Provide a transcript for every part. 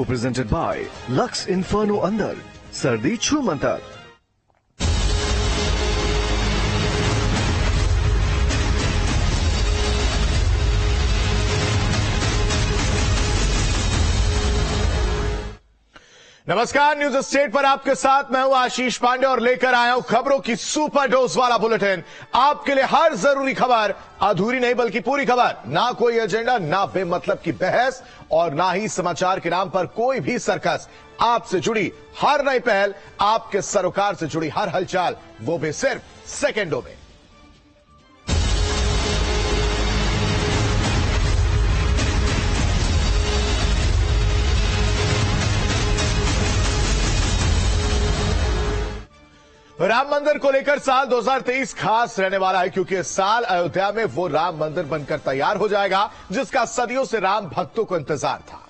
Co-presented by Lux Inferno अंदर सर्दी छू मंतर। नमस्कार, न्यूज स्टेट पर आपके साथ मैं हूं आशीष पांडे और लेकर आया हूं खबरों की सुपर डोज वाला बुलेटिन। आपके लिए हर जरूरी खबर, अधूरी नहीं बल्कि पूरी खबर, ना कोई एजेंडा, ना बेमतलब की बहस और ना ही समाचार के नाम पर कोई भी सर्कस। आपसे जुड़ी हर नई पहल, आपके सरोकार से जुड़ी हर हलचल, वो भी सिर्फ सेकेंडों में। राम मंदिर को लेकर साल 2023 खास रहने वाला है, क्योंकि इस साल अयोध्या में वो राम मंदिर बनकर तैयार हो जाएगा जिसका सदियों से राम भक्तों को इंतजार था।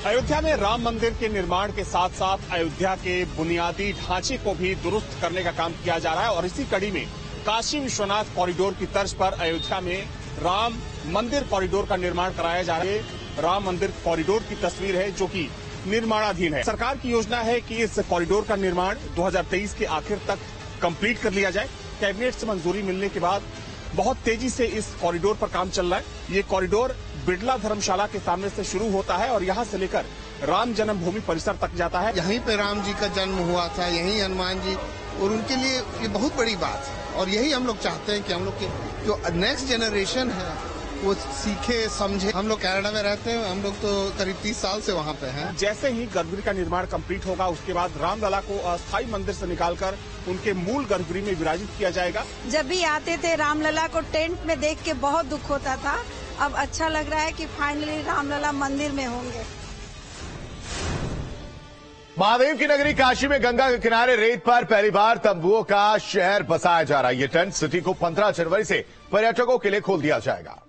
अयोध्या में राम मंदिर के निर्माण के साथ साथ अयोध्या के बुनियादी ढांचे को भी दुरुस्त करने का काम किया जा रहा है और इसी कड़ी में काशी विश्वनाथ कॉरिडोर की तर्ज पर अयोध्या में राम मंदिर कॉरिडोर का निर्माण कराया जा रहा है। राम मंदिर कॉरिडोर की तस्वीर है जो कि निर्माणाधीन है। सरकार की योजना है कि इस कॉरिडोर का निर्माण 2023 के आखिर तक कंप्लीट कर लिया जाए। कैबिनेट से मंजूरी मिलने के बाद बहुत तेजी से इस कॉरिडोर पर काम चल रहा है। ये कॉरिडोर बिड़ला धर्मशाला के सामने से शुरू होता है और यहाँ से लेकर राम जन्मभूमि परिसर तक जाता है। यहीं पे राम जी का जन्म हुआ था, यहीं हनुमान जी, और उनके लिए ये बहुत बड़ी बात है और यही हम लोग चाहते हैं कि हम लोग के जो नेक्स्ट जनरेशन है वो सीखे समझे। हम लोग कनाडा में रहते हैं, हम लोग तो करीब 30 साल से वहाँ पे हैं। जैसे ही गर्भगृह का निर्माण कंप्लीट होगा उसके बाद रामलला को अस्थायी मंदिर से निकालकर उनके मूल गर्भगृह में विराजित किया जाएगा। जब भी आते थे रामलला को टेंट में देख के बहुत दुख होता था। अब अच्छा लग रहा है कि फाइनली रामलला मंदिर में होंगे। महादेव की नगरी काशी में गंगा के किनारे रेत पर पहली बार तंबुओं का शहर बसाया जा रहा है। ये टेंट सिटी को 15 जनवरी से पर्यटकों के लिए खोल दिया जाएगा।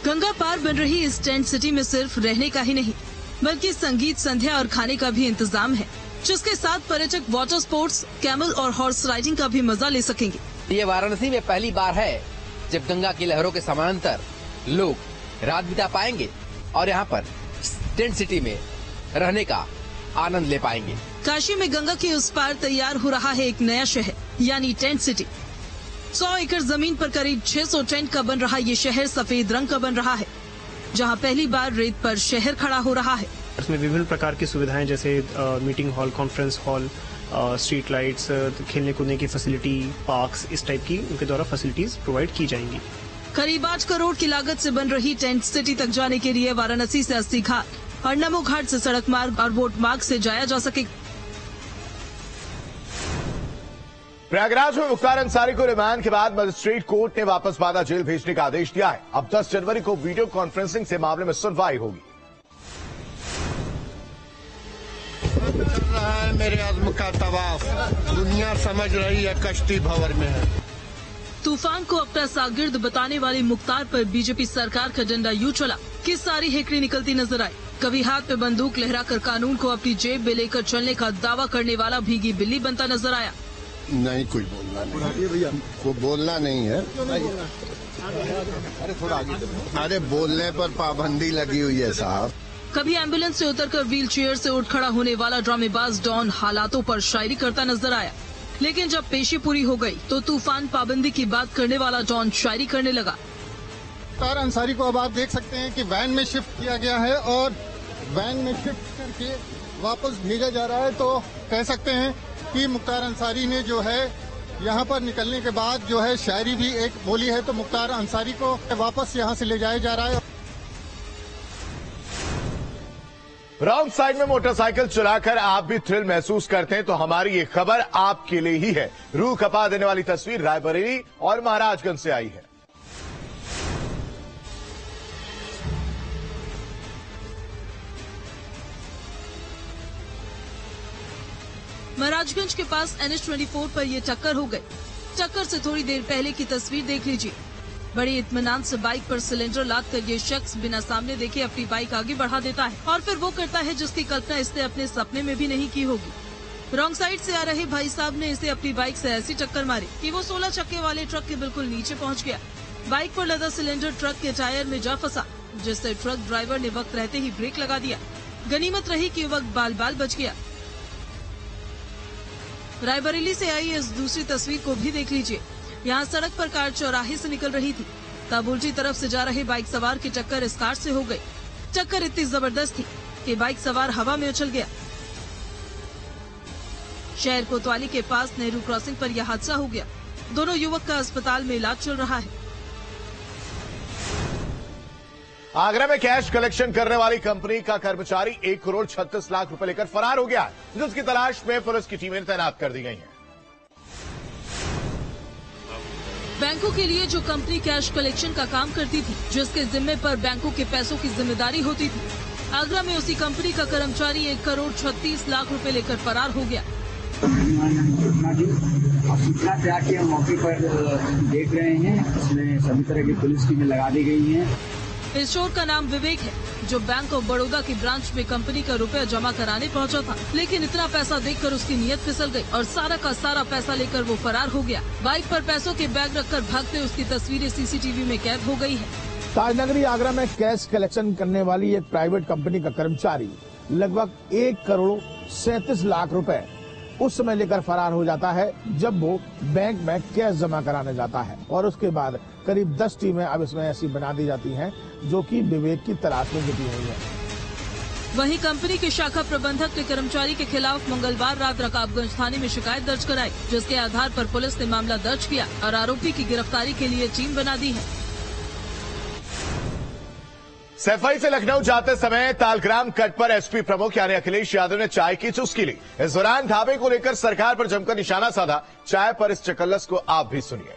गंगा पार बन रही इस टेंट सिटी में सिर्फ रहने का ही नहीं बल्कि संगीत संध्या और खाने का भी इंतजाम है, जिसके साथ पर्यटक वाटर स्पोर्ट्स, कैमल और हॉर्स राइडिंग का भी मजा ले सकेंगे। ये वाराणसी में पहली बार है जब गंगा की लहरों के समानांतर लोग रात बिता पाएंगे और यहाँ पर टेंट सिटी में रहने का आनंद ले पाएंगे। काशी में गंगा के उस पार तैयार हो रहा है एक नया शहर, यानी टेंट सिटी। 100 एकड़ जमीन पर करीब 600 टेंट का बन रहा ये शहर सफेद रंग का बन रहा है, जहां पहली बार रेत पर शहर खड़ा हो रहा है। इसमें विभिन्न प्रकार की सुविधाएं जैसे meeting hall, conference hall, street lights, खेलने कूदने की फैसिलिटी, पार्क्स, इस टाइप की उनके द्वारा फैसिलिटीज प्रोवाइड की जाएंगी। करीब 8 करोड़ की लागत से बन रही टेंट सिटी तक जाने के लिए वाराणसी से 80 घाट और नमो घाट से सड़क मार्ग और बोट मार्ग से जाया जा सकेगा। प्रयागराज में मुख्तार अंसारी को रिमांड के बाद मजिस्ट्रेट कोर्ट ने वापस बांदा जेल भेजने का आदेश दिया है। अब 10 जनवरी को वीडियो कॉन्फ्रेंसिंग से मामले में सुनवाई होगी। चल रहा है मेरे आज़म का तवाफ, दुनिया समझ रही है कश्ती भंवर में है। तूफान को अपना शागिर्द बताने वाले मुख्तार पर बीजेपी सरकार का डंडा यूं चला कि सारी हेकड़ी निकलती नजर आई। कभी हाथ में बंदूक लहराकर कानून को अपनी जेब में लेकर चलने का दावा करने वाला भीगी बिल्ली बनता नजर आया। नहीं, कोई बोलना नहीं, कोई बोलना नहीं है। अरे थोड़ा आगे, अरे बोलने पर पाबंदी लगी हुई है साहब। कभी एम्बुलेंस से उतरकर व्हील चेयर से उठ खड़ा होने वाला ड्रामेबाज डॉन हालातों पर शायरी करता नजर आया, लेकिन जब पेशी पूरी हो गई तो तूफान पाबंदी की बात करने वाला डॉन शायरी करने लगा। मुख्तार अंसारी को अब आप देख सकते हैं कि वैन में शिफ्ट किया गया है और वैन में शिफ्ट करके वापस भेजा जा रहा है। तो कह सकते हैं कि मुख्तार अंसारी ने जो है यहाँ पर निकलने के बाद जो है शायरी भी एक बोली है, तो मुख्तार अंसारी को वापस यहाँ से ले जाया जा रहा है। रॉन्ग साइड में मोटरसाइकिल चलाकर आप भी थ्रिल महसूस करते हैं तो हमारी ये खबर आपके लिए ही है। रूह कपा देने वाली तस्वीर रायबरेली और महाराजगंज से आई है। महाराजगंज के पास NH24 पर यह टक्कर हो गई। टक्कर से थोड़ी देर पहले की तस्वीर देख लीजिए। बड़े इत्मीनान से बाइक पर सिलेंडर लाद कर ये शख्स बिना सामने देखे अपनी बाइक आगे बढ़ा देता है और फिर वो करता है जिसकी कल्पना इसने अपने सपने में भी नहीं की होगी। रॉन्ग साइड से आ रहे भाई साहब ने इसे अपनी बाइक से ऐसी टक्कर मारी कि वो 16 चक्के वाले ट्रक के बिल्कुल नीचे पहुंच गया। बाइक पर लदा सिलेंडर ट्रक के टायर में जा फंसा, जिससे ट्रक ड्राइवर ने वक्त रहते ही ब्रेक लगा दिया। गनीमत रही कि युवक बाल बाल बच गया। रायबरेली से आई इस दूसरी तस्वीर को भी देख लीजिए। यहाँ सड़क पर कार चौराहे से निकल रही थी, तब उल्टी तरफ से जा रहे बाइक सवार की टक्कर इस कार से हो गई। टक्कर इतनी जबरदस्त थी कि बाइक सवार हवा में उछल गया। शहर कोतवाली के पास नेहरू क्रॉसिंग पर यह हादसा हो गया। दोनों युवक का अस्पताल में इलाज चल रहा है। आगरा में कैश कलेक्शन करने वाली कंपनी का कर्मचारी 1 करोड़ 36 लाख रुपए लेकर फरार हो गया है, जिसकी तलाश में पुलिस की टीमें तैनात कर दी गई हैं। बैंकों के लिए जो कंपनी कैश कलेक्शन का काम करती थी, जिसके जिम्मे पर बैंकों के पैसों की जिम्मेदारी होती थी, आगरा में उसी कंपनी का कर्मचारी 1 करोड़ 36 लाख रुपए लेकर फरार हो गया। सूचना से आके मौके पर देख रहे हैं, इसमें सभी तरह की पुलिस टीमें लगा दी गई हैं। इस चोर का नाम विवेक है, जो बैंक ऑफ बड़ौदा की ब्रांच में कंपनी का रुपया जमा कराने पहुंचा था, लेकिन इतना पैसा देखकर उसकी नीयत फिसल गई और सारा का सारा पैसा लेकर वो फरार हो गया। बाइक पर पैसों के बैग रखकर भागते उसकी तस्वीरें सीसीटीवी में कैद हो गई है। ताजनगरी आगरा में कैश कलेक्शन करने वाली एक प्राइवेट कंपनी का कर्मचारी लगभग 1 करोड़ 37 लाख रुपए उस समय लेकर फरार हो जाता है जब वो बैंक में कैश जमा कराने जाता है, और उसके बाद करीब 10 टीमें अब इसमें ऐसी बना दी जाती हैं जो कि विवेक की तलाश में जुटी हुई है। वहीं कंपनी के शाखा प्रबंधक ने कर्मचारी के खिलाफ मंगलवार रात रकाबगंज थाने में शिकायत दर्ज कराई, जिसके आधार पर पुलिस ने मामला दर्ज किया और आरोपी की गिरफ्तारी के लिए टीम बना दी है। सैफई से लखनऊ जाते समय तालग्राम कट पर एसपी प्रमुख यानी अखिलेश यादव ने चाय की चुस्की ली। इस दौरान ढाबे को लेकर सरकार पर जमकर निशाना साधा। चाय पर इस चकल्लस को आप भी सुनिए।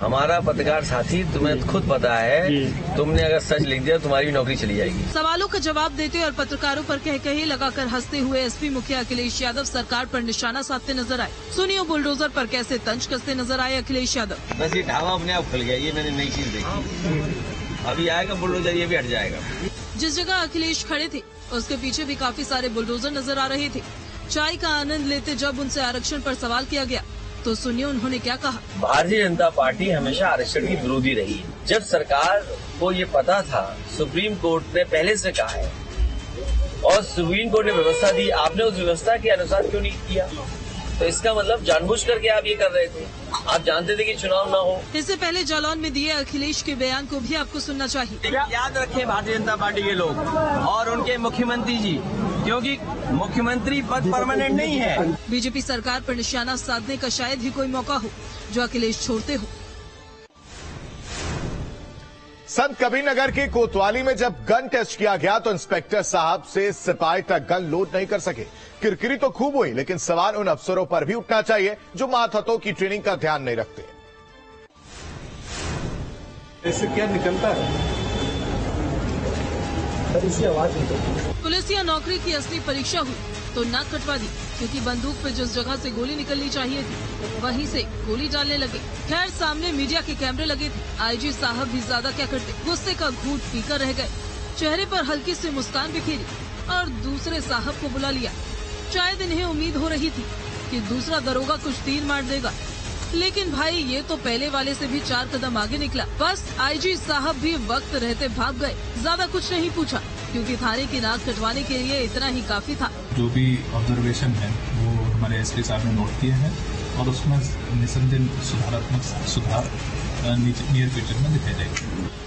हमारा पत्रकार साथी, तुम्हें खुद पता है, तुमने अगर सच लिख दिया तुम्हारी नौकरी चली जाएगी। सवालों का जवाब देते और पत्रकारों पर कहे लगाकर हंसते हुए एसपी मुखिया अखिलेश यादव सरकार पर निशाना साधते नजर आए। सुनिए बुलडोजर पर कैसे तंज कसते नजर आए अखिलेश यादव। बस ये ढाबा अपने आप खुल गया, ये मैंने नई चीज देखी। अभी आएगा बुलडोजर, ये भी हट जाएगा। जिस जगह अखिलेश खड़े थे उसके पीछे भी काफी सारे बुलडोजर नजर आ रहे थे। चाय का आनंद लेते जब उनसे आरक्षण पर सवाल किया गया तो सुनिए उन्होंने क्या कहा। भारतीय जनता पार्टी हमेशा आरक्षण की विरोधी रही। जब सरकार को ये पता था, सुप्रीम कोर्ट ने पहले से कहा है और सुप्रीम कोर्ट ने व्यवस्था दी, आपने उस व्यवस्था के अनुसार क्यों नहीं किया? तो इसका मतलब जानबूझ करके आप ये कर रहे थे। आप जानते थे कि चुनाव ना हो। इससे पहले जालौन में दिए अखिलेश के बयान को भी आपको सुनना चाहिए। याद रखें भारतीय जनता पार्टी के लोग और उनके मुख्यमंत्री जी, क्योंकि मुख्यमंत्री पद परमानेंट नहीं है। बीजेपी सरकार पर निशाना साधने का शायद ही कोई मौका हो जो अखिलेश छोड़ते हो। संत कबीरनगर के कोतवाली में जब गन टेस्ट किया गया तो इंस्पेक्टर साहब से सिपाही तक गन लोड नहीं कर सके। किरकिरी तो खूब हुई, लेकिन सवाल उन अफसरों पर भी उठना चाहिए जो मातहतों की ट्रेनिंग का ध्यान नहीं रखते। इससे क्या निकलता है? पुलिसिया नौकरी की असली परीक्षा हुई तो नाक कटवा दी, क्योंकि बंदूक पे जिस जगह से गोली निकलनी चाहिए थी वहीं से गोली डालने लगे। खैर सामने मीडिया के कैमरे लगे थे। आईजी साहब भी ज्यादा क्या करते, गुस्से का घूंट पीकर रह गए। चेहरे पर हल्की सी मुस्कान बिखेरी और दूसरे साहब को बुला लिया। शायद इन्हें उम्मीद हो रही थी कि दूसरा दरोगा कुछ तीर मार देगा, लेकिन भाई ये तो पहले वाले से भी 4 कदम आगे निकला। बस आईजी साहब भी वक्त रहते भाग गए। ज्यादा कुछ नहीं पूछा, क्योंकि थाने की नाक कटवाने के लिए इतना ही काफी था। जो भी ऑब्जर्वेशन है वो हमारे एसपी साहब ने नोट किए हैं और उसमें निसंदेह सुधारात्मक सुधार नियर फ्यूचर में दिखाई जाएगी।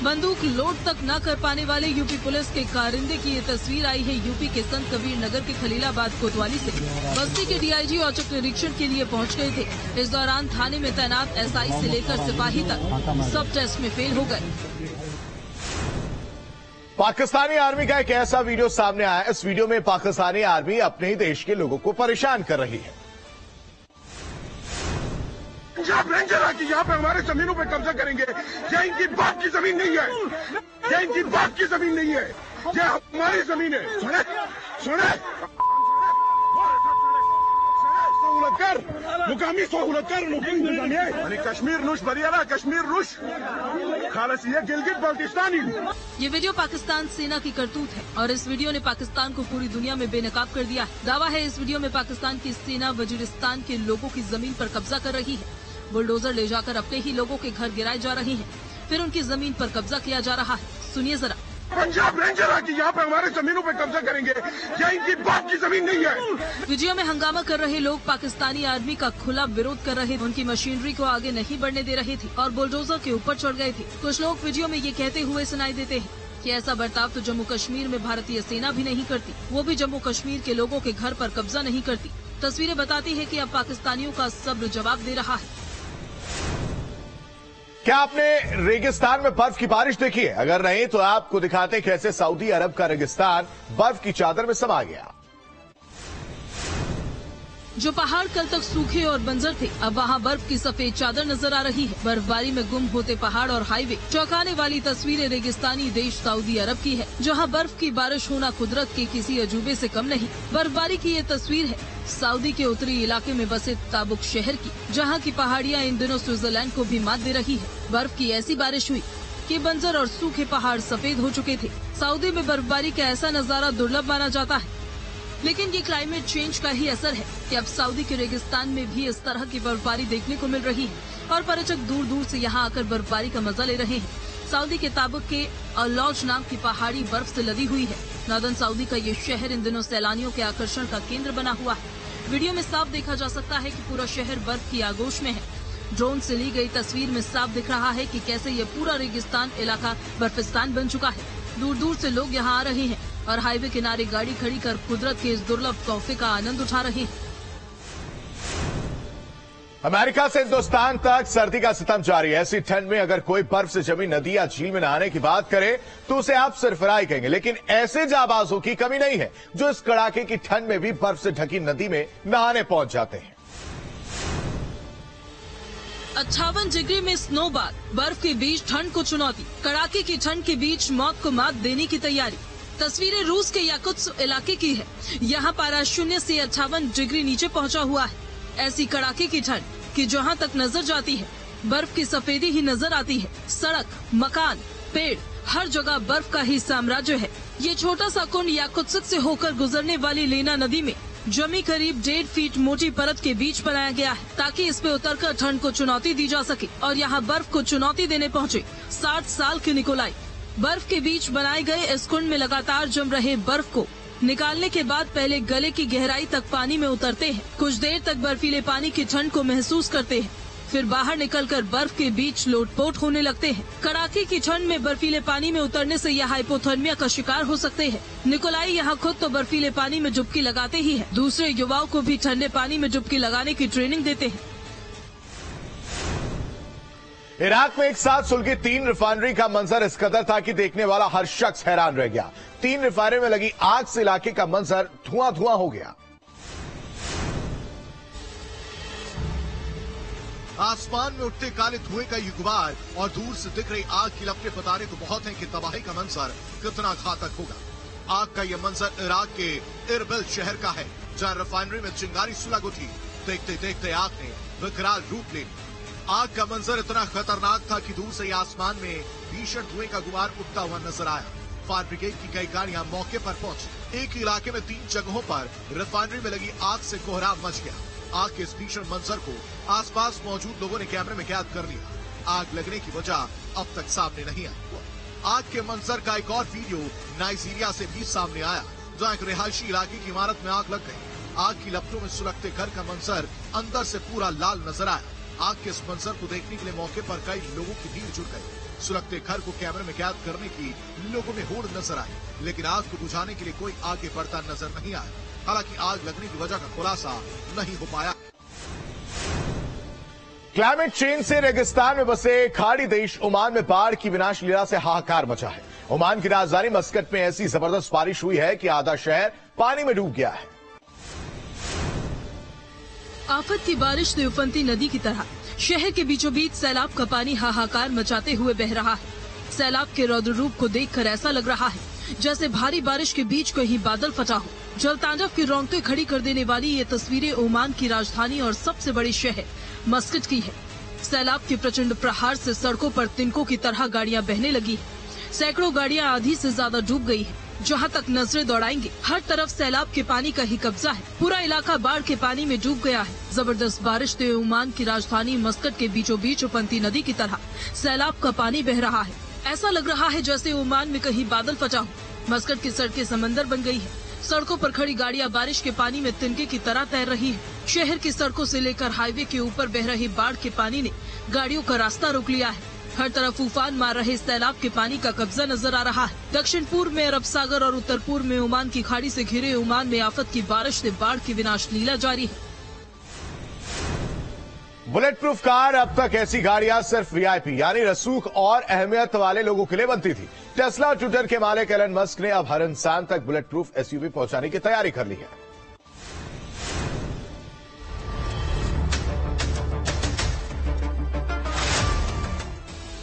बंदूक लोड तक न कर पाने वाले यूपी पुलिस के कारिंदे की ये तस्वीर आई है यूपी के संत कबीर नगर के खलीलाबाद कोतवाली से। बस्ती के डीआईजी औचक निरीक्षण के लिए पहुंच गए थे। इस दौरान थाने में तैनात एसआई से लेकर सिपाही तक सब टेस्ट में फेल हो गए। पाकिस्तानी आर्मी का एक ऐसा वीडियो सामने आया। इस वीडियो में पाकिस्तानी आर्मी अपने ही देश के लोगों को परेशान कर रही है। पंजाब रेंजर आके यहाँ पे हमारे जमीनों पे कब्जा करेंगे। ये इनकी बाप की जमीन नहीं है, ये इनकी बाप की जमीन नहीं है, ये हमारी जमीन है। सुने सुने मुकामी सहूलत कश्मीर नुश बरियाला कश्मीर रुश खालस ये गिलगित बाल्टिस्तानी। ये वीडियो पाकिस्तान सेना की करतूत है और इस वीडियो ने पाकिस्तान को पूरी दुनिया में बेनकाब कर दिया है। दावा है इस वीडियो में पाकिस्तान की सेना वजीरिस्तान के लोगों की जमीन पर कब्जा कर रही है। बुलडोजर ले जाकर अपने ही लोगों के घर गिराए जा रहे हैं, फिर उनकी जमीन पर कब्जा किया जा रहा है। सुनिए जरा। पंजाब रेंजर आके यहाँ पे हमारे जमीनों पे कब्जा करेंगे, ये इनकी बाप की जमीन नहीं है। वीडियो में हंगामा कर रहे लोग पाकिस्तानी आर्मी का खुला विरोध कर रहे थे, उनकी मशीनरी को आगे नहीं बढ़ने दे रहे थे और बुलडोजर के ऊपर चढ़ गए थे। कुछ लोग वीडियो में ये कहते हुए सुनाई देते हैं कि ऐसा बर्ताव तो जम्मू कश्मीर में भारतीय सेना भी नहीं करती, वो भी जम्मू कश्मीर के लोगों के घर पर कब्जा नहीं करती। तस्वीरें बताती है कि अब पाकिस्तानियों का सब्र जवाब दे रहा है। क्या आपने रेगिस्तान में बर्फ की बारिश देखी है? अगर नहीं तो आपको दिखाते कैसे सऊदी अरब का रेगिस्तान बर्फ की चादर में समा गया। जो पहाड़ कल तक सूखे और बंजर थे, अब वहाँ बर्फ की सफेद चादर नजर आ रही है। बर्फबारी में गुम होते पहाड़ और हाईवे, चौंकाने वाली तस्वीरें रेगिस्तानी देश सऊदी अरब की है, जहाँ बर्फ की बारिश होना कुदरत के किसी अजूबे से कम नहीं। बर्फबारी की ये तस्वीर है सऊदी के उत्तरी इलाके में बसे ताबुक शहर की, जहाँ की पहाड़ियाँ इन दिनों स्विट्जरलैंड को भी मात दे रही है। बर्फ की ऐसी बारिश हुई कि बंजर और सूखे पहाड़ सफेद हो चुके थे। सऊदी में बर्फबारी का ऐसा नजारा दुर्लभ माना जाता है, लेकिन ये क्लाइमेट चेंज का ही असर है कि अब सऊदी के रेगिस्तान में भी इस तरह की बर्फबारी देखने को मिल रही है और पर्यटक दूर दूर से यहाँ आकर बर्फबारी का मजा ले रहे हैं। सऊदी के ताबुक के अलौज नाम की पहाड़ी बर्फ से लदी हुई है। नॉर्दर्न सऊदी का ये शहर इन दिनों सैलानियों के आकर्षण का केंद्र बना हुआ है। वीडियो में साफ देखा जा सकता है कि पूरा शहर बर्फ की आगोश में है। ड्रोन से ली गई तस्वीर में साफ दिख रहा है कि कैसे ये पूरा रेगिस्तान इलाका बर्फिस्तान बन चुका है। दूर दूर से लोग यहाँ आ रहे हैं और हाईवे किनारे गाड़ी खड़ी कर कुदरत के इस दुर्लभ तोहफे का आनंद उठा रहे हैं। अमेरिका से हिंदुस्तान तक सर्दी का सितम जारी है। ऐसी ठंड में अगर कोई बर्फ से जमी नदी या झील में नहाने की बात करे तो उसे आप सरफराई कहेंगे, लेकिन ऐसे जाबाजों की कमी नहीं है जो इस कड़ाके की ठंड में भी बर्फ से ढकी नदी में नहाने पहुंच जाते हैं। 58 डिग्री में स्नो बार, बर्फ के बीच ठंड को चुनौती, कड़ाके की ठंड के बीच मौत को मात देने की तैयारी। तस्वीरें रूस के याकुत्स्क इलाके की है। यहाँ पारा 0 से 58 डिग्री नीचे पहुँचा हुआ है। ऐसी कड़ाके की ठंड कि जहाँ तक नजर जाती है बर्फ की सफेदी ही नजर आती है। सड़क, मकान, पेड़, हर जगह बर्फ का ही साम्राज्य है। ये छोटा सा कुंड याकुत्स्क से होकर गुजरने वाली लेना नदी में जमी करीब 1.5 फीट मोटी परत के बीच बनाया गया है, ताकि इस पे उतरकर ठंड को चुनौती दी जा सके। और यहाँ बर्फ को चुनौती देने पहुँचे 60 साल के निकोलाई। बर्फ के बीच बनाए गए इस कुंड में लगातार जम रहे बर्फ को निकालने के बाद पहले गले की गहराई तक पानी में उतरते हैं। कुछ देर तक बर्फीले पानी की ठंड को महसूस करते हैं, फिर बाहर निकलकर बर्फ के बीच लोटपोट होने लगते हैं। कड़ाके की ठंड में बर्फीले पानी में उतरने से यह हाइपोथर्मिया का शिकार हो सकते हैं। निकोलाई यहाँ खुद तो बर्फीले पानी में डुबकी लगाते ही है, दूसरे युवाओं को भी ठंडे पानी में डुबकी लगाने की ट्रेनिंग देते हैं। इराक में एक साथ सुलगी 3 रिफाइनरी का मंजर इस कदर था कि देखने वाला हर शख्स हैरान रह गया। 3 रिफाइनरी में लगी आग से इलाके का मंजर धुआं धुआं हो गया। आसमान में उठते काले धुएं का ये गुबार और दूर से दिख रही आग की लपटें बताने तो बहुत है कि तबाही का मंजर कितना घातक होगा। आग का यह मंजर इराक के इरबिल शहर का है, जहां रिफाइनरी में चिंगारी सुलग उठी। देखते देखते आग ने विकराल रूप ले लिया। आग का मंजर इतना खतरनाक था कि दूर से आसमान में भीषण धुएं का गुबार उठता हुआ नजर आया। फायर ब्रिगेड की कई गाड़ियां मौके पर पहुंची। एक ही इलाके में 3 जगहों पर रिफाइनरी में लगी आग से कोहराम मच गया। आग के इस भीषण मंजर को आसपास मौजूद लोगों ने कैमरे में कैद कर लिया। आग लगने की वजह अब तक सामने नहीं आई। आग के मंजर का एक और वीडियो नाइजीरिया से भी सामने आया, जहां एक रिहायशी इलाके की इमारत में आग लग गई। आग की लपटों में सुलगते घर का मंजर अंदर से पूरा लाल नजर आया। आग के इस मंजर को देखने के लिए मौके पर कई लोगों की भीड़ जुट गई। सुलगते घर को कैमरे में कैद करने की लोगों में होड़ नजर आई, लेकिन आग को बुझाने के लिए कोई आगे बढ़ता नजर नहीं आया। हालांकि आग लगने की वजह का खुलासा नहीं हो पाया। क्लाइमेट चेंज से रेगिस्तान में बसे खाड़ी देश ओमान में बाढ़ की विनाश लीला से हाहाकार मचा है। ओमान की राजधानी मस्कट में ऐसी जबरदस्त बारिश हुई है कि आधा शहर पानी में डूब गया है। आफत की बारिश देवपंती नदी की तरह शहर के बीचों बीच सैलाब का पानी हाहाकार मचाते हुए बह रहा है। सैलाब के रौद्र रूप को देखकर ऐसा लग रहा है जैसे भारी बारिश के बीच कहीं बादल फटा हो। जलतांडव की रोंगटे खड़ी कर देने वाली ये तस्वीरें ओमान की राजधानी और सबसे बड़ी शहर मस्कट की है। सैलाब के प्रचंड प्रहार से सड़कों पर तिनकों की तरह गाड़ियां बहने लगी है। सैकड़ों गाड़ियां आधी से ज्यादा डूब गई है। जहाँ तक नजरें दौड़ाएंगे हर तरफ सैलाब के पानी का ही कब्जा है। पूरा इलाका बाढ़ के पानी में डूब गया है। जबरदस्त बारिश से ओमान की राजधानी मस्कट के बीचों बीच उपंती नदी की तरह सैलाब का पानी बह रहा है। ऐसा लग रहा है जैसे ओमान में कहीं बादल फटा हो। मस्कट की सड़कें समंदर बन गई है। सड़कों पर खड़ी गाड़ियां बारिश के पानी में तिनके की तरह तैर रही है। शहर की सड़कों से लेकर हाईवे के ऊपर बह रही बाढ़ के पानी ने गाड़ियों का रास्ता रोक लिया है। हर तरफ उफान मार रहे सैलाब के पानी का कब्जा नजर आ रहा है। दक्षिण पूर्व में अरब सागर और उत्तर पूर्व में ओमान की खाड़ी से घिरे ओमान में आफत की बारिश से बाढ़ की विनाश लीला जारी है। बुलेट प्रूफ कार अब तक ऐसी गाड़ियां सिर्फ वीआईपी यानी रसूख और अहमियत वाले लोगों के लिए बनती थी। टेस्ला ट्विटर के मालिक एलन मस्क ने अब हर इंसान तक बुलेट प्रूफ एसयूवी पहुंचाने की तैयारी कर ली है।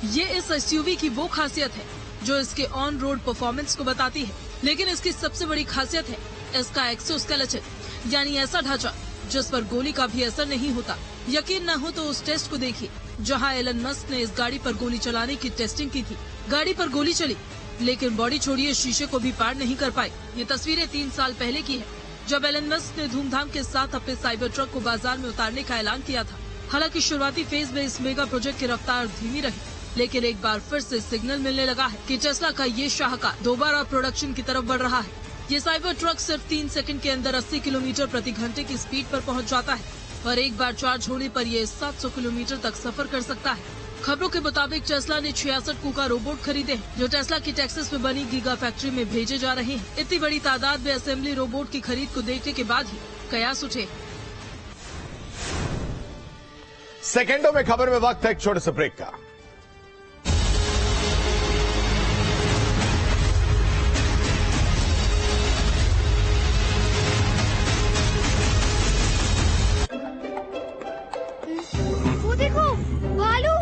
ये इस एसयूवी की वो खासियत है जो इसके ऑन रोड परफॉर्मेंस को बताती है, लेकिन इसकी सबसे बड़ी खासियत है इसका एक्सोस्केलेटन यानी ऐसा ढांचा जिस पर गोली का भी असर नहीं होता। यकीन न हो तो उस टेस्ट को देखिए जहां एलन मस्क ने इस गाड़ी पर गोली चलाने की टेस्टिंग की थी। गाड़ी पर गोली चली लेकिन बॉडी छोड़िए शीशे को भी पार नहीं कर पाई। ये तस्वीरें 3 साल पहले की है जब एलन मस्क ने धूमधाम के साथ अपने साइबर ट्रक को बाजार में उतारने का ऐलान किया था। हालांकि शुरुआती फेज में इस मेगा प्रोजेक्ट की रफ्तार धीमी रही, लेकिन एक बार फिर से सिग्नल मिलने लगा है कि टेस्ला का ये शाहकार दोबारा प्रोडक्शन की तरफ बढ़ रहा है। ये साइबर ट्रक सिर्फ 3 सेकंड के अंदर 80 किलोमीटर प्रति घंटे की स्पीड पर पहुंच जाता है और एक बार चार्ज होने पर ये 700 किलोमीटर तक सफर कर सकता है। खबरों के मुताबिक टेस्ला ने 66 कूका रोबोट खरीदे हैं जो टेस्ला की टेक्सास में बनी गीगा फैक्ट्री में भेजे जा रहे हैं। इतनी बड़ी तादाद में असेंबली रोबोट की खरीद को देखने के बाद ही कयास उठे। सेकेंडों में खबर में वक्त है एक छोटे से ब्रेक का। देखो भालू।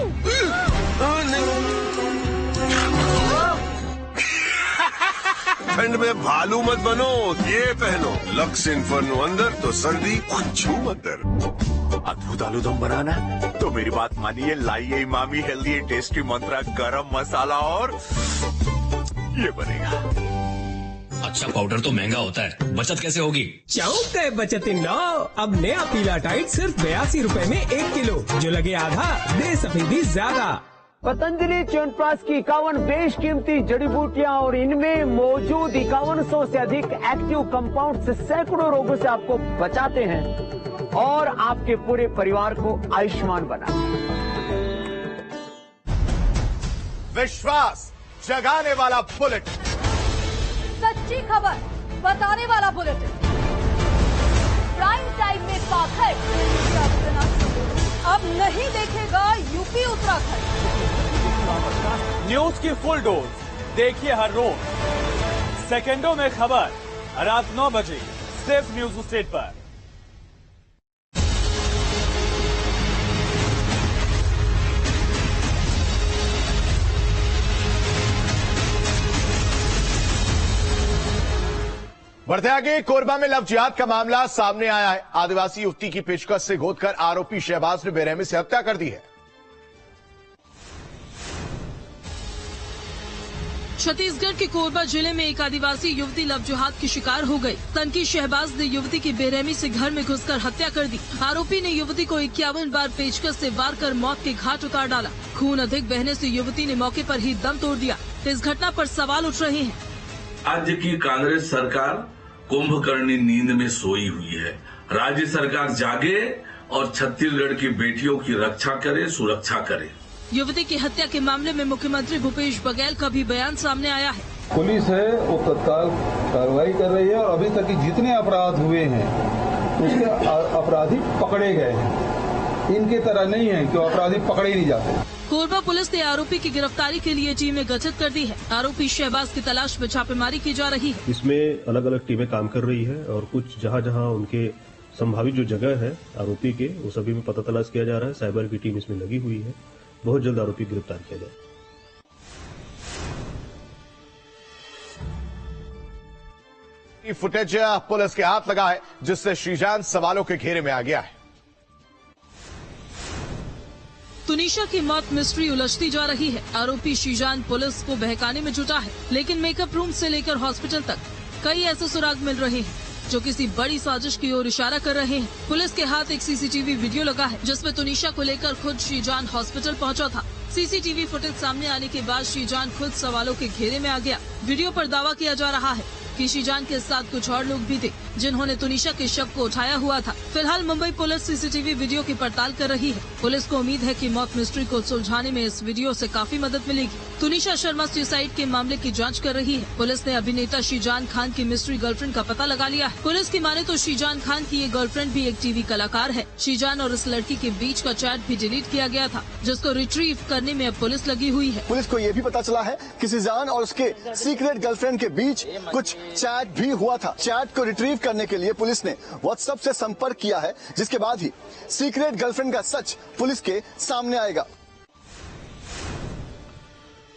ठंड में भालू मत बनो, ये पहनो लक्स इन्फर्नो अंदर तो सर्दी छूम अंदर। अद्भुत आलू दम बनाना तो मेरी बात मानिए, लाइए इमामी हेल्दी टेस्टी मंत्रा गरम मसाला और ये बनेगा। अच्छा पाउडर तो महंगा होता है, बचत कैसे होगी? चौक गए बचत इन लो। अब नया पीला टाइट सिर्फ 82 रुपए में 1 किलो, जो लगे आधा दे सफेदी ज्यादा। पतंजलि च्यवनप्राश की 51 बेशकीमती जड़ी बूटियां और इनमें मौजूद 5100 से अधिक एक्टिव कंपाउंड से सैकड़ों रोगों से आपको बचाते हैं और आपके पूरे परिवार को आयुष्मान बनाते हैं। विश्वास जगाने वाला बुलेटिन, सच्ची खबर बताने वाला बुलेटिन, प्राइम टाइम में पाखंड अब नहीं देखेगा यूपी उत्तराखंड। न्यूज की फुल डोज देखिए हर रोज सेकंडों में खबर रात 9 बजे सिर्फ न्यूज स्टेट पर। बढ़ते आगे, कोरबा में लव जिहाद का मामला सामने आया है। आदिवासी युवती की पेचकस से गोदकर आरोपी शहबाज ने बेरहमी से हत्या कर दी है। छत्तीसगढ़ के कोरबा जिले में एक आदिवासी युवती लव जिहाद की शिकार हो गई। तनकी शहबाज ने युवती की बेरहमी से घर में घुसकर हत्या कर दी। आरोपी ने युवती को 51 बार पेचकस से वार कर मौत के घाट उतार डाला। खून अधिक बहने से युवती ने मौके पर ही दम तोड़ दिया। इस घटना पर सवाल उठ रहे हैं। राज्य की कांग्रेस सरकार कुंभकर्णी नींद में सोई हुई है। राज्य सरकार जागे और छत्तीसगढ़ की बेटियों की रक्षा करे, सुरक्षा करे। युवती की हत्या के मामले में मुख्यमंत्री भूपेश बघेल का भी बयान सामने आया है। पुलिस है वो तत्काल कार्रवाई कर रही है और अभी तक जितने अपराध हुए हैं उसके अपराधी पकड़े गए हैं। इनके तरह नहीं है कि अपराधी पकड़े नहीं जाते। कोरबा पुलिस ने आरोपी की गिरफ्तारी के लिए टीमें गठित कर दी है। आरोपी शहबाज की तलाश में छापेमारी की जा रही है। इसमें अलग अलग टीमें काम कर रही है और कुछ जहां जहां उनके संभावित जो जगह है आरोपी के, वो सभी में पता तलाश किया जा रहा है। साइबर की टीम इसमें लगी हुई है। बहुत जल्द आरोपी गिरफ्तार किया जाए। फुटेज पुलिस के हाथ लगा है, जिससे श्रीजान सवालों के घेरे में आ गया है। तुनिशा की मौत मिस्ट्री उलझती जा रही है। आरोपी शीजान पुलिस को बहकाने में जुटा है, लेकिन मेकअप रूम से लेकर हॉस्पिटल तक कई ऐसे सुराग मिल रहे हैं जो किसी बड़ी साजिश की ओर इशारा कर रहे हैं। पुलिस के हाथ एक सीसीटीवी वीडियो लगा है जिसमें तुनिशा को लेकर खुद शीजान हॉस्पिटल पहुंचा था। सीसीटीवी फुटेज सामने आने के बाद शीजान खुद सवालों के घेरे में आ गया। वीडियो पर दावा किया जा रहा है कि शीजान के साथ कुछ और लोग भी थे जिन्होंने तुनिशा के शव को उठाया हुआ था। फिलहाल मुंबई पुलिस सीसीटीवी वीडियो की पड़ताल कर रही है। पुलिस को उम्मीद है कि मौत मिस्ट्री को सुलझाने में इस वीडियो से काफी मदद मिलेगी। तुनिशा शर्मा सुसाइड के मामले की जांच कर रही है। पुलिस ने अभिनेता शीजान खान की मिस्ट्री गर्लफ्रेंड का पता लगा लिया है। पुलिस की माने तो शीजान खान की ये गर्लफ्रेंड भी एक टीवी कलाकार है। शीजान और इस लड़की के बीच का चैट भी डिलीट किया गया था, जिसको रिट्रीव करने में अब पुलिस लगी हुई है। पुलिस को ये भी पता चला है कि शीजान और उसके सीक्रेट गर्लफ्रेंड के बीच कुछ चैट भी हुआ था। चैट को रिट्रीव करने के लिए पुलिस ने व्हाट्सएप से संपर्क किया है, जिसके बाद ही सीक्रेट गर्लफ्रेंड का सच पुलिस के सामने आएगा।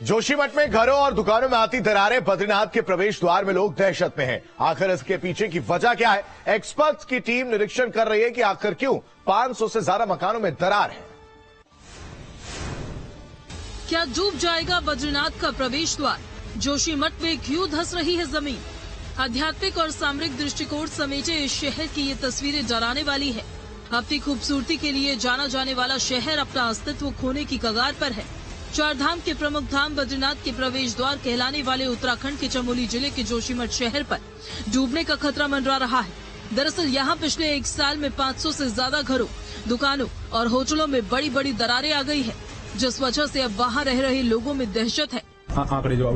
जोशीमठ में घरों और दुकानों में आती दरारें, बद्रीनाथ के प्रवेश द्वार में लोग दहशत में हैं। आखिर इसके पीछे की वजह क्या है? एक्सपर्ट्स की टीम निरीक्षण कर रही है कि आखिर क्यों 500 से ज्यादा मकानों में दरार है। क्या डूब जाएगा बद्रीनाथ का प्रवेश द्वार? जोशीमठ में क्यों धंस रही है जमीन? आध्यात्मिक और सामरिक दृष्टिकोण समेटे इस शहर की ये तस्वीरें डराने वाली है। अपनी खूबसूरती के लिए जाना जाने वाला शहर अपना अस्तित्व खोने की कगार पर है। चार धाम के प्रमुख धाम बद्रीनाथ के प्रवेश द्वार कहलाने वाले उत्तराखंड के चमोली जिले के जोशीमठ शहर पर डूबने का खतरा मंडरा रहा है। दरअसल यहाँ पिछले 1 साल में 500 से ज्यादा घरों, दुकानों और होटलों में बड़ी बड़ी दरारें आ गई है, जिस वजह से अब वहाँ रह रहे लोगों में दहशत है। आंकड़े जो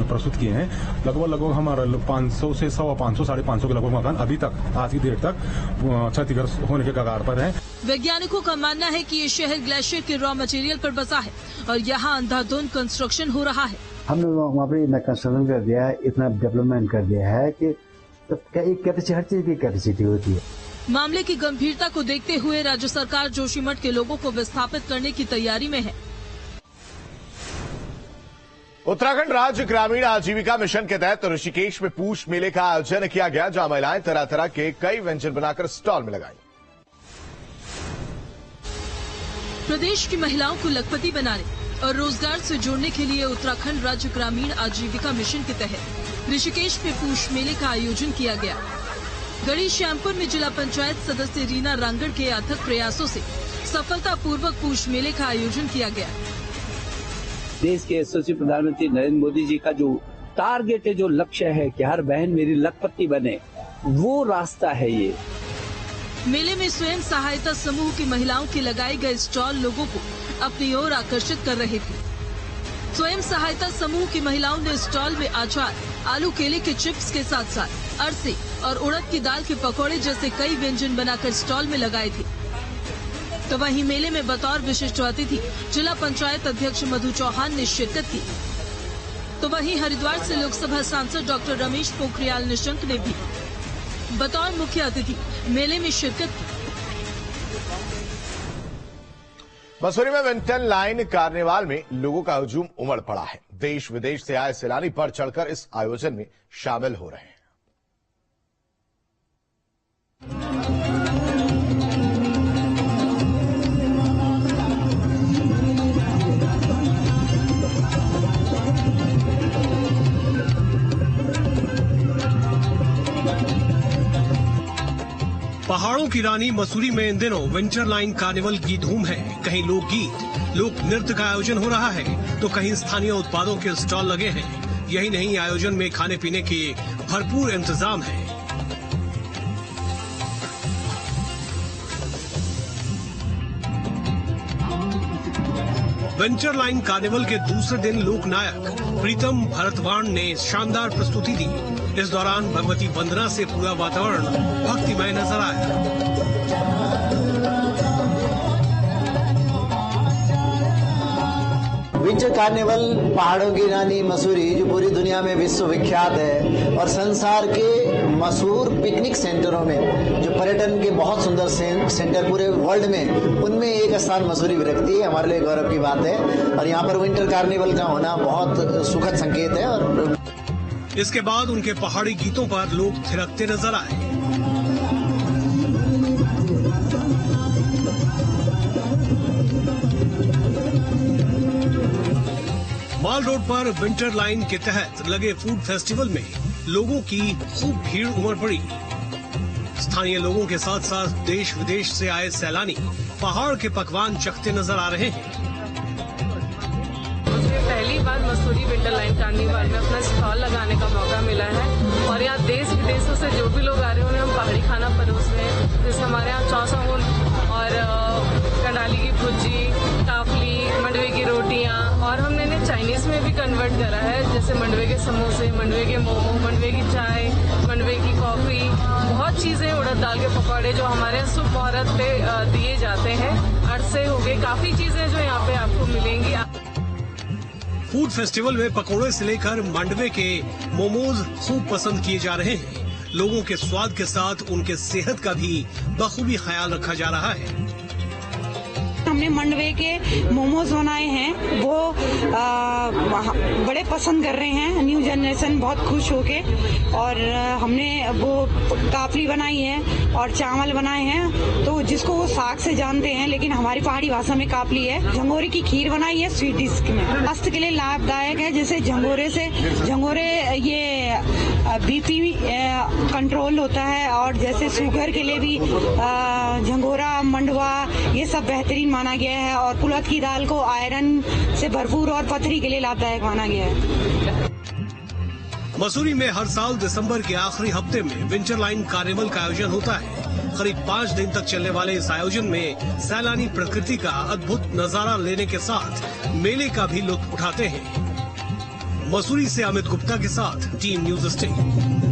प्रस्तुत किए हैं, लगभग हमारा 500 से 500 साढ़े 500 के लगभग मकान अभी तक आज की डेट तक क्षतिग्रस्त होने के कगार पर है। वैज्ञानिकों का मानना है कि ये शहर ग्लेशियर के रॉ मटेरियल पर बसा है और यहाँ अंधाधुंध कंस्ट्रक्शन हो रहा है। हमने वहाँ पर इतना कंस्ट्रक्शन कर दिया है, इतना डेवलपमेंट कर दिया है कि एक कैपेसिटी, हर चीज की कैपेसिटी होती है। मामले की गंभीरता को देखते हुए राज्य सरकार जोशीमठ के लोगों को विस्थापित करने की तैयारी में है। उत्तराखंड राज्य ग्रामीण आजीविका मिशन के तहत ऋषिकेश में पूष मेले का आयोजन किया गया, जहां महिलाएं तरह तरह के कई व्यंजन बनाकर स्टॉल में लगाई। प्रदेश की महिलाओं को लखपति बनाने और रोजगार से जोड़ने के लिए उत्तराखंड राज्य ग्रामीण आजीविका मिशन के तहत ऋषिकेश में पूष मेले का आयोजन किया गया। गढ़ी श्यामपुर में जिला पंचायत सदस्य रीना रांगड़ के अथक प्रयासों से सफलतापूर्वक पूष मेले का आयोजन किया गया। देश के यशस्वी प्रधानमंत्री नरेंद्र मोदी जी का जो टारगेट है, जो लक्ष्य है कि हर बहन मेरी लखपति बने, वो रास्ता है ये। मेले में स्वयं सहायता समूह की महिलाओं के लगाए गए स्टॉल लोगों को अपनी ओर आकर्षित कर रहे थे। स्वयं सहायता समूह की महिलाओं ने स्टॉल में अचार, आलू केले के चिप्स के साथ साथ अरसे और उड़द की दाल के पकौड़े जैसे कई व्यंजन बनाकर स्टॉल में लगाए थे। तो वहीं मेले में बतौर विशिष्ट अतिथि जिला पंचायत अध्यक्ष मधु चौहान ने शिरकत की। तो वहीं हरिद्वार से लोकसभा सांसद डॉक्टर रमेश पोखरियाल निशंक ने भी बतौर मुख्य अतिथि मेले में शिरकत की। मसूरी में विंटर लाइन कार्निवाल में लोगों का हुजूम उमड़ पड़ा है। देश विदेश से आए सैलानी बढ़ चढ़कर इस आयोजन में शामिल हो रहे हैं। पहाड़ों की रानी मसूरी में इन दिनों विंटर लाइन कार्निवल की धूम है। कहीं लोकगीत, लोक नृत्य का आयोजन हो रहा है तो कहीं स्थानीय उत्पादों के स्टॉल लगे हैं। यही नहीं, आयोजन में खाने पीने के भरपूर इंतजाम है। विंटर लाइन कार्निवल के दूसरे दिन लोकनायक प्रीतम भरतवाण ने शानदार प्रस्तुति दी। इस दौरान भगवती वंदना से पूरा वातावरण भक्तिमय नजर आया। विंटर कार्निवल पहाड़ों की रानी मसूरी, जो पूरी दुनिया में विश्व विख्यात है और संसार के मशहूर पिकनिक सेंटरों में, जो पर्यटन के बहुत सुंदर सेंटर पूरे वर्ल्ड में, उनमें एक स्थान मसूरी भी रखती है। हमारे लिए गौरव की बात है और यहाँ पर विंटर कार्निवल का होना बहुत सुखद संकेत है। और इसके बाद उनके पहाड़ी गीतों पर लोग थिरकते नजर आए। माल रोड पर विंटर लाइन के तहत लगे फूड फेस्टिवल में लोगों की खूब भीड़ उमड़ पड़ी। स्थानीय लोगों के साथ साथ देश विदेश से आए सैलानी पहाड़ के पकवान चखते नजर आ रहे हैं। मुझे पहली बार मसूरी विंटर लाइन कार्निवल में अपना स्टॉल लगाने का मौका मिला है और यहाँ देश विदेशों से जो भी लोग आ रहे हैं उन्हें हम पहाड़ी खाना परोस रहे हैं। जैसे हमारे यहाँ चौसाहुल और कंडाली की भुजी, काफली, मंडवे की रोटियाँ, और हमने इन्हें चाइनीज में भी कन्वर्ट करा है। जैसे मंडवे के समोसे, मंडवे के मोमो, मंडवे की चाय, मंडवे की कॉफी, बहुत चीजें, उड़द दाल के पकौड़े जो हमारे यहाँ शुभ मुहूर्त पे दिए जाते हैं, अरसे हो गए, काफी चीजें जो यहाँ पे आपको मिलेंगी। फूड फेस्टिवल में पकौड़े से लेकर मंडवे के मोमोज खूब पसंद किए जा रहे हैं। लोगों के स्वाद के साथ उनके सेहत का भी बखूबी ख्याल रखा जा रहा है। हमने मंडवे के मोमोज बनाए हैं, वो बड़े पसंद कर रहे हैं, न्यू जनरेशन बहुत खुश होके। और हमने वो काफली बनाई है और चावल बनाए हैं, तो जिसको वो साग से जानते हैं, लेकिन हमारी पहाड़ी भाषा में काफली है। झंगोरे की खीर बनाई है स्वीट डिश में, स्वास्थ्य के लिए लाभदायक है। जैसे झंगोरे ये बीपी कंट्रोल होता है, और जैसे शुगर के लिए भी झंगोरा, मंडवा ये सब बेहतरीन माना गया है। और कुलथ की दाल को आयरन से भरपूर और पथरी के लिए लाभदायक माना गया है। मसूरी में हर साल दिसंबर के आखिरी हफ्ते में विंटर लाइन कार्निवल का आयोजन होता है। करीब 5 दिन तक चलने वाले इस आयोजन में सैलानी प्रकृति का अद्भुत नजारा लेने के साथ मेले का भी लुत्फ उठाते हैं। मसूरी से अमित गुप्ता के साथ टीम न्यूज़ स्टेट।